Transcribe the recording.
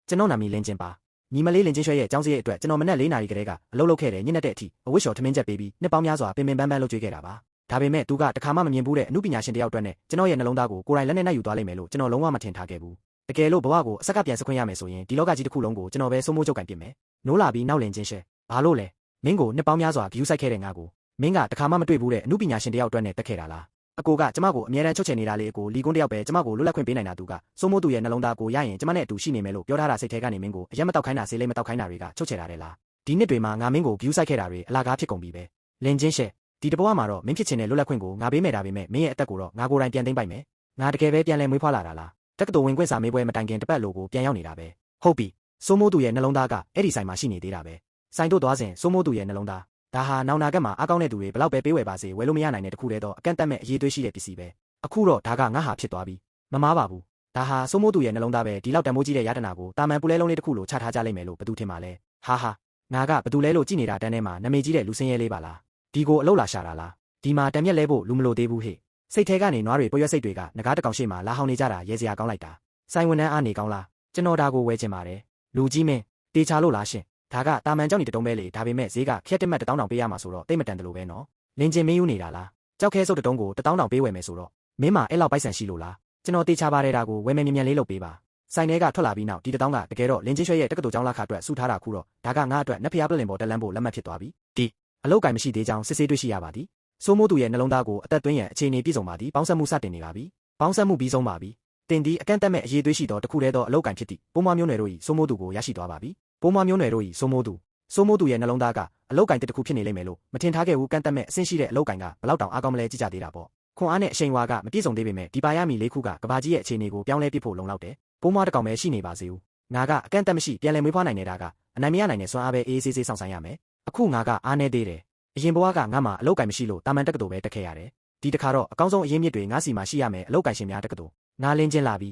ကျွန်တော်နာမည်လင်းချင်းပါညီမလေးလင်းချင်းရွှဲရဲ့ကျောင်းစရိတ်အတွက်ကျွန်တော်မနက်4 နာရီကလေးကအလုပ်လုပ်ခဲ့တယ်ညနေတဲ့အထိအဝတ်လျှော်ထမင်းချက်ပေးပြီးနှစ်ပေါင်းများစွာပင်ပင်ပန်းပန်းလုပ်ကြွေးခဲ့တာပါဒါပေမဲ့သူကတခါမှမမြင်ဘူးတဲ့အမှုပညာရှင်တယောက်အတွက်နဲ့ကျွန်တော်ရဲ့နှလုံးသားကိုကိုယ်တိုင်လက်နဲ့နှက်ယူသွားလိမ့်မယ်လို့ကျွန်တော်လုံးဝမထင်ထားခဲ့ဘူးတကယ်လို့ဘဝကိုအဆက်ကပြန်စခွင့်ရမယ်ဆိုရင်ဒီလောကကြီးတစ်ခုလုံးကိုကျွန်တော်ပဲစိုးမိုးချုပ်ကင်ပြစ်မယ်နိုးလာပြီးနောက်လင်ချင်းရှဲဘာလို့လဲမင်းကိုနှစ်ပေါင်းများစွာဂယူးဆိုင်ခဲ့တဲ့ငါကိုမင်းကတခါမှမတွေ့ဘူးတဲ့အမှုပညာရှင်တယောက်အတွက်နဲ့တက်ခဲ့တာလားအကိုကကျမကိုအမြဲတမ်းချုပ်ချယ်နေတာလေးအကိုလီကွန်းတယောက်ပဲကျမကိုလွတ်လပ်ခွင့်ပေးနိုင်တာသူကစိုးမိုးသူရဲ့နှလုံးသားကိုရရင်ကျမနဲ့အတူရှိနေမယ်လို့ပြောထားတာစိတ်ထဲကနေမင်းကိုအရက်မတောက်ခိုင်းတာဆေးလေးမတောက်ခိုင်းတာတွေကချုပ်ချယ်တာတဲ့လားဒီနှစ်တွေမှာငါမင်းကိုဂယူးဆိုင်ခဲ့တာတွေအလားကားဖြစ်ကုန်ပြီပဲလင်ချင်းရှဲဒီတဘဝမှာတော့မင်းဖြစ်ချင်တဲ့လွတ်လပ်ခွင့်ကိုငါပေးမယ်ဒါပေမဲ့မင်းရဲ့အသက်ကိုတော့ငါကိုယ်တိုင်ပြန်သိမ်းပိုက်မယ်ငါတကယ်ပဲပြန်လဲမွေးဖွားလာတာလားတက္ကသိုလ်ဝင်ခွင့်စာမေးပွဲမတိုင်ခင်တပတ်လိုကိုပြန်ရောက်နေတာပဲဟုတ်ပြီစိုးမိုးသူရဲ့နှလုံးသားကအဲ့ဒီဆိုင်မှာရှိနေသေးတာပဲဆိုင်တို့သွားစဉ်စိုးမိုးသူရဲ့နှလုံးသားဒါဟာနောင်နာကမှာအားကောင်းတဲ့သူတွေဘလောက်ပဲပေးဝယ်ပါစေဝယ်လို့မရနိုင်တဲ့တခုတည်းတော့အကန့်အသတ်မဲ့အရေးသွေးရှိတဲ့ပစ္စည်းပဲအခုတော့ဒါကငါဟာဖြစ်သွားပြီမမားပါဘူးဒါဟာစိုးမိုးသူရဲ့နှလုံးသားပဲဒီလောက်တန်မိုးကြီးတဲ့ရတနာကိုတာမန်ပူလဲလုံးလေးတစ်ခုလိုချထားကြလိမ့်မယ်လို့ဘသူထင်ပါလဲဟာဟာငါကဘသူလဲလို့ကြည်နေတာတန်းထဲမှာနမေကြီးတဲ့လူစင်းရဲလေးပါလားဒီကိုအလုတ်လာရှာတာလားဒီမှာတံမြက်လဲဖို့လူမလို့သေးဘူးဟဲ့စိတ်ထဲကနေနွားတွေပွရွက်စိတ်တွေကငကားတကောင်ရှိမှလာဟောင်းနေကြတာရဲစရာကောင်းလိုက်တာဆိုင်ဝန်ထမ်းအားနေကောင်းလားကျွန်တော်ဒါကိုဝယ်ချင်ပါတယ်လူကြီးမင်းတေချာလို့လားရှင်ဒါကတာမန်ကြောင့်နေတတုံးပဲလေဒါပေမဲ့ဈေးကခက်တက်မှတ်1000တောင်ပေးရမှာဆိုတော့တိတ်မတန်တယ်လို့ပဲနော်လင်းချင်းမင်းယူနေတာလားကြောက်ခဲစုပ်တတုံးကို1000တောင်ပေးဝယ်မယ်ဆိုတော့မင်းမအဲ့လောက်ပိုက်ဆံရှိလို့လားကျွန်တော်တေချာပါတယ်ဒါကိုဝယ်မယ်မြန်လေးလုပ်ပေးပါဆိုင်ထဲကထွက်လာပြီးနောက်ဒီ1000ကတကယ်တော့လင်းချင်းရွှဲရဲ့တက္ကသိုလ်ကျောင်းလာခအတွက်စုထားတာခုတော့ဒါကငါအတွက်နက်ဖျားပလင်ပေါ်တက်လန်းဖို့လက်မှတ်ဖြစ်သွားပြီဒီအလောက်ကင်မရှိသေးကြောင်းစစ်ဆေးတွေ့ရှိရပါသည်စိုးမိုးသူရဲ့နှလုံးသားကိုအသက်သွင်းရန်အခြေအနေပြည့်စုံပါသည်ပေါင်းဆက်မှုစတင်နေပါပြီပေါင်းဆက်မှုပြီးဆုံးပါပြီတင်ဒီအကန့်အသတ်မဲ့အရေးသွေးရှိသောတခုတည်းသောအလောက်ကင်ဖြစ်သည့်ပိုးမွားမျိုးနွယ်တို့၏စိုးမိုးသူကိုရရှိသွားပါပြီပိုးမွားမျိုးနွယ်တို့၏စိုးမိုးသူရဲ့နှလုံးသားကအလောက်ကင်တစ်ခုဖြစ်နေလိမ့်မယ်လို့မထင်ထားခဲ့ဘူးကန့်အသတ်မဲ့အဆင့်ရှိတဲ့အလောက်ကင်ကဘလောက်တောင်အားကောင်းမလဲကြည့်ကြသေးတာပေါ့ခွန်အားနဲ့အရှိန်ဝါကမပြည့်စုံသေးပေမဲ့ဒီပါရမီ၄ခုကကဘာကြီးရဲ့အခြေအနေကိုပြောင်းလဲပစ်ဖို့လုံလောက်တယ်ပိုးမွားတစ်ကောင်ပဲရှိနေပါစေဦးငါကအကန့်အသတ်မရှိပြန်လည်မွေးဖွားနိုင်နေတာကအနိုင်မရနိုင်တဲ့စွမ်းအားပဲအေးအေးဆေးဆေးဆောင်ဆိုင်ရမယ်အခုငါကအားနေသေးတယ်အရင်ဘဝကငါမှအလောက်ကင်မရှိလို့တာမန်တက္ကသိုလ်ပဲတက်ခဲ့ရတယ်ဒီတစ်ခါတော့အကောင်းဆုံးအရင်းမြစ်တွေငါစီမှာရှိရမယ်အလောက်ကင်ရှင်များတက္ကသိုလ်ငါလင်းချင်းလာပြီ